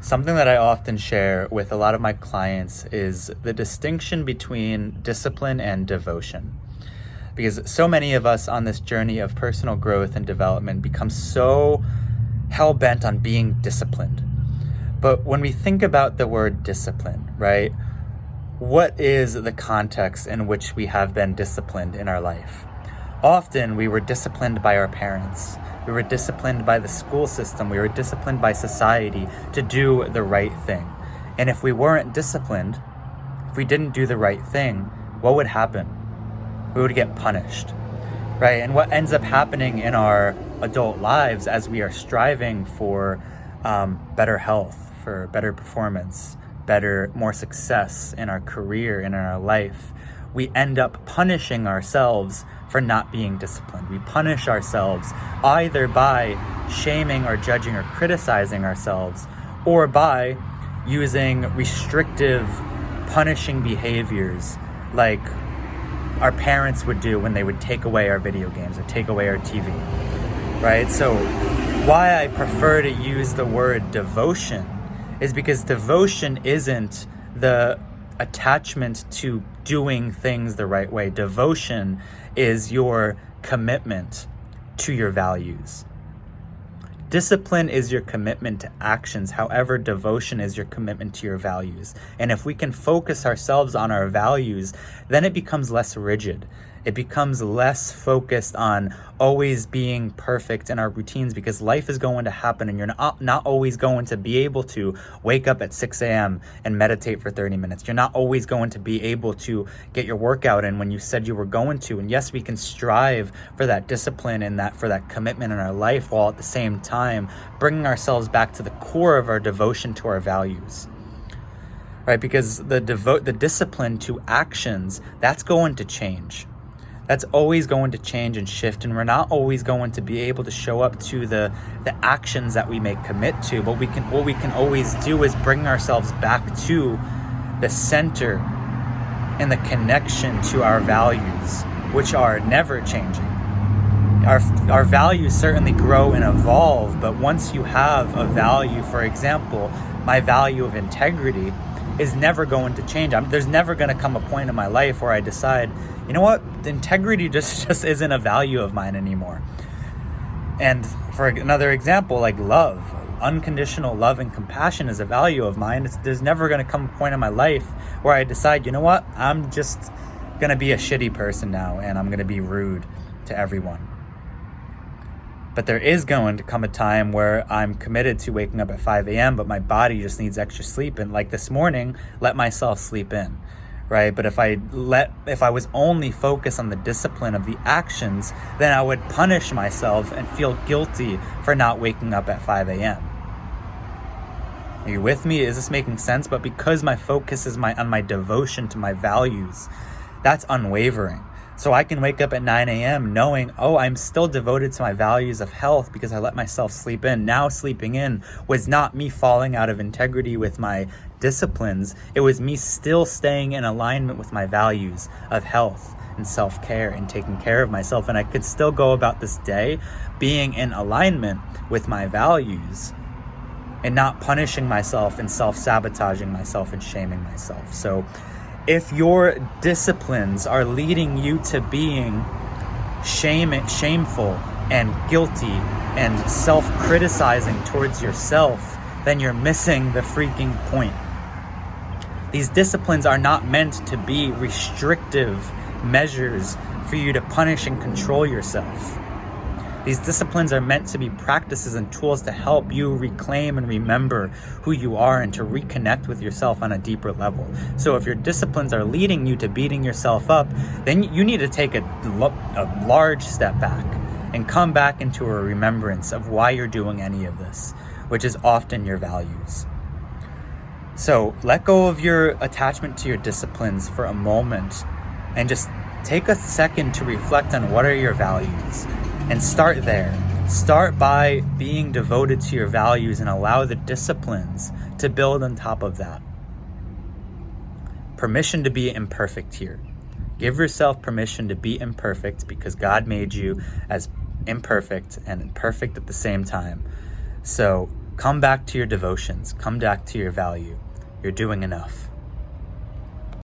Something that I often share with a lot of my clients is the distinction between discipline and devotion. Because so many of us on this journey of personal growth and development become so hell bent on being disciplined. But when we think about the word discipline, right, what is the context in which we have been disciplined in our life? Often we were disciplined by our parents. We were disciplined by the school system. We were disciplined by society to do the right thing. And if we weren't disciplined, if we didn't do the right thing, what would happen? We would get punished, right? And what ends up happening in our adult lives as we are striving for better health, for better performance, more success in our career and in our life, we end up punishing ourselves for not being disciplined. We punish ourselves either by shaming or judging or criticizing ourselves, or by using restrictive, punishing behaviors like our parents would do when they would take away our video games or take away our TV, right? So why I prefer to use the word devotion is because devotion isn't the attachment to doing things the right way. Devotion is your commitment to your values. Discipline is your commitment to actions. However, devotion is your commitment to your values. And if we can focus ourselves on our values, then it becomes less rigid. It becomes less focused on always being perfect in our routines, because life is going to happen and you're not always going to be able to wake up at 6 a.m. and meditate for 30 minutes. You're not always going to be able to get your workout in when you said you were going to. And yes, we can strive for that discipline and for that commitment in our life, while at the same time bringing ourselves back to the core of our devotion to our values. Right? Because the discipline to actions, that's going to change. That's always going to change and shift, and we're not always going to be able to show up to the actions that we may commit to. But what we can always do is bring ourselves back to the center and the connection to our values, which are never changing. Our values certainly grow and evolve, but once you have a value, for example, my value of integrity is never going to change. There's never going to come a point in my life where I decide, you know what, integrity just isn't a value of mine anymore. And for another example, like love, unconditional love and compassion is a value of mine. There's never going to come a point in my life where I decide, you know what, I'm just going to be a shitty person now and I'm going to be rude to everyone. But there is going to come a time where I'm committed to waking up at 5 a.m., but my body just needs extra sleep. And like this morning, let myself sleep in, right? But if I was only focused on the discipline of the actions, then I would punish myself and feel guilty for not waking up at 5 a.m. Are you with me? Is this making sense? But because my focus is on my devotion to my values, that's unwavering. So I can wake up at 9 a.m. knowing, I'm still devoted to my values of health because I let myself sleep in. Now sleeping in was not me falling out of integrity with my disciplines. It was me still staying in alignment with my values of health and self-care and taking care of myself. And I could still go about this day being in alignment with my values and not punishing myself and self-sabotaging myself and shaming myself. So if your disciplines are leading you to being shameful and guilty and self-criticizing towards yourself, then you're missing the freaking point. These disciplines are not meant to be restrictive measures for you to punish and control yourself. These disciplines are meant to be practices and tools to help you reclaim and remember who you are and to reconnect with yourself on a deeper level. So if your disciplines are leading you to beating yourself up, then you need to take a large step back and come back into a remembrance of why you're doing any of this, which is often your values. So let go of your attachment to your disciplines for a moment and just take a second to reflect on what are your values. And start there. Start by being devoted to your values and allow the disciplines to build on top of that. Permission to be imperfect here. Give yourself permission to be imperfect because God made you as imperfect and perfect at the same time. So Come back to your devotions. Come back to your value. You're doing enough.